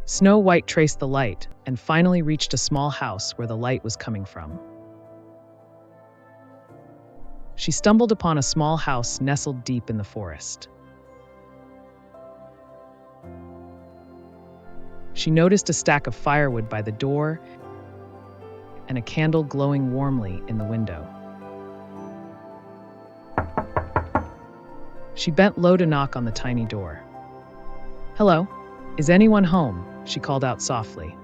Snow White traced the light and finally reached a small house where the light was coming from. She stumbled upon a small house nestled deep in the forest. She noticed a stack of firewood by the door and a candle glowing warmly in the window. She bent low to knock on the tiny door. "Hello, is anyone home?" she called out softly.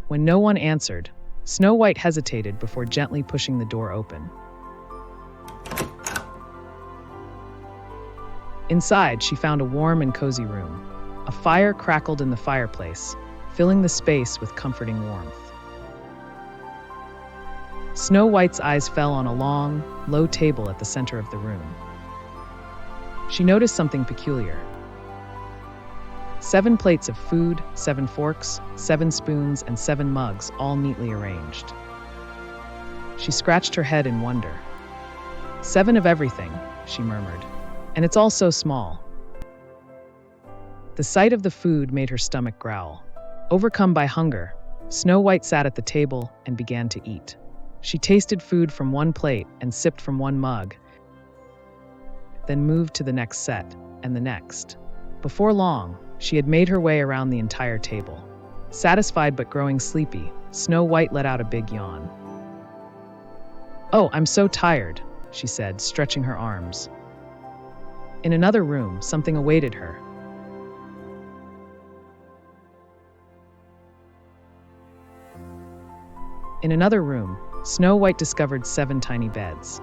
When no one answered, Snow White hesitated before gently pushing the door open. Inside, she found a warm and cozy room. A fire crackled in the fireplace, filling the space with comforting warmth. Snow White's eyes fell on a long, low table at the center of the room. She noticed something peculiar. 7 plates of food, 7 forks, 7 spoons, and 7 mugs, all neatly arranged. She scratched her head in wonder. 7 of everything, she murmured, and it's all so small. The sight of the food made her stomach growl. Overcome by hunger, Snow White sat at the table and began to eat. She tasted food from one plate and sipped from one mug, then moved to the next set and the next. Before long, she had made her way around the entire table. Satisfied but growing sleepy, Snow White let out a big yawn. "Oh, I'm so tired," she said, stretching her arms. In another room, something awaited her. In another room, Snow White discovered 7 tiny beds.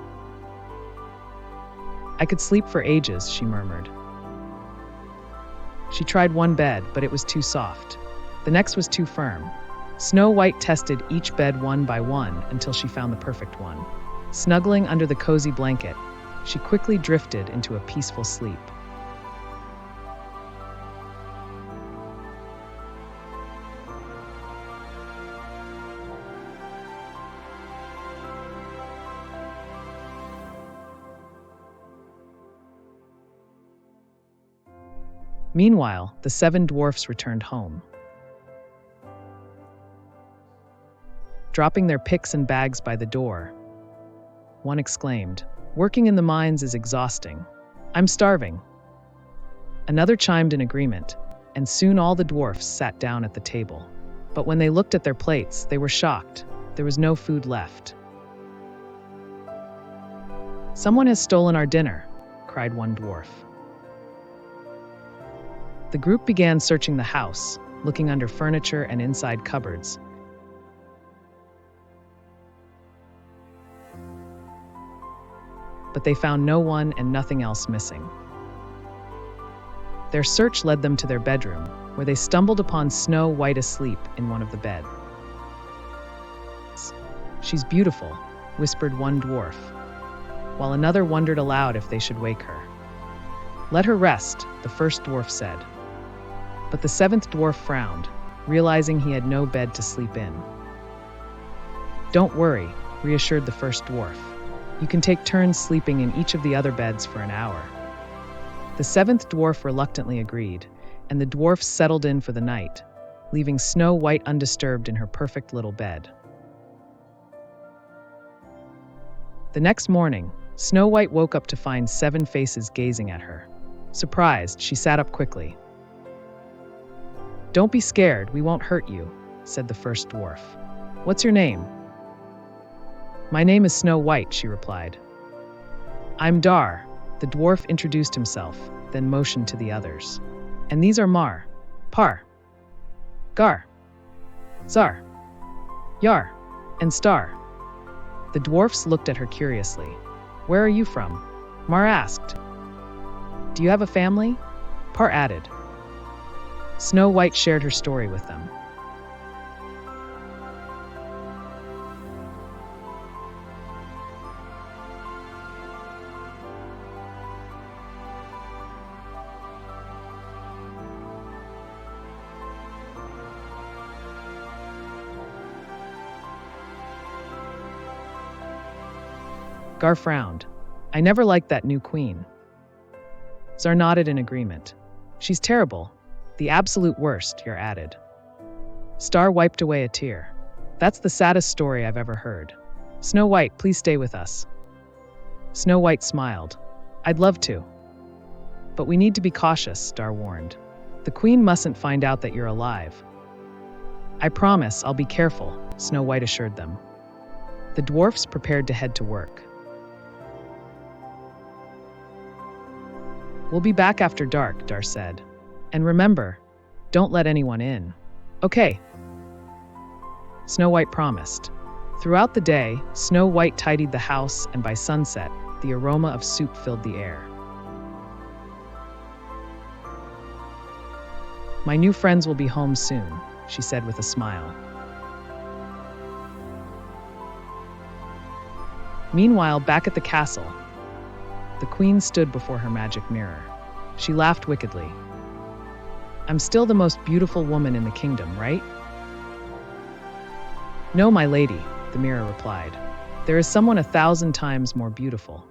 "I could sleep for ages," she murmured. She tried one bed, but it was too soft. The next was too firm. Snow White tested each bed one by one until she found the perfect one. Snuggling under the cozy blanket, she quickly drifted into a peaceful sleep. Meanwhile, the 7 dwarfs returned home. Dropping their picks and bags by the door, one exclaimed, "Working in the mines is exhausting. I'm starving." Another chimed in agreement, and soon all the dwarfs sat down at the table. But when they looked at their plates, they were shocked. There was no food left. "Someone has stolen our dinner," cried one dwarf. The group began searching the house, looking under furniture and inside cupboards. But they found no one and nothing else missing. Their search led them to their bedroom, where they stumbled upon Snow White asleep in one of the beds. "She's beautiful," whispered one dwarf, while another wondered aloud if they should wake her. "Let her rest," the first dwarf said. But the 7th dwarf frowned, realizing he had no bed to sleep in. "Don't worry," reassured the first dwarf. "You can take turns sleeping in each of the other beds for an hour." The 7th dwarf reluctantly agreed, and the dwarfs settled in for the night, leaving Snow White undisturbed in her perfect little bed. The next morning, Snow White woke up to find 7 faces gazing at her. Surprised, she sat up quickly. "Don't be scared, we won't hurt you," said the first dwarf. "What's your name?" "My name is Snow White," she replied. "I'm Dar," the dwarf introduced himself, then motioned to the others. "And these are Mar, Par, Gar, Zar, Yar, and Star." The dwarfs looked at her curiously. "Where are you from?" Mar asked. "Do you have a family?" Par added. Snow White shared her story with them. Gar frowned. "I never liked that new queen." Zar nodded in agreement. "She's terrible. The absolute worst, Yer added. Star wiped away a tear. That's the saddest story I've ever heard. Snow White, please stay with us. Snow White smiled. I'd love to. But we need to be cautious, Star warned. The Queen mustn't find out that you're alive. I promise I'll be careful, Snow White assured them. The dwarfs prepared to head to work. We'll be back after dark, Dar said. And remember, don't let anyone in. Okay. Snow White promised. Throughout the day, Snow White tidied the house, and by sunset, the aroma of soup filled the air. My new friends will be home soon, she said with a smile. Meanwhile, back at the castle, the Queen stood before her magic mirror. She laughed wickedly. I'm still the most beautiful woman in the kingdom, right? No, my lady, the mirror replied. There is someone 1,000 times more beautiful.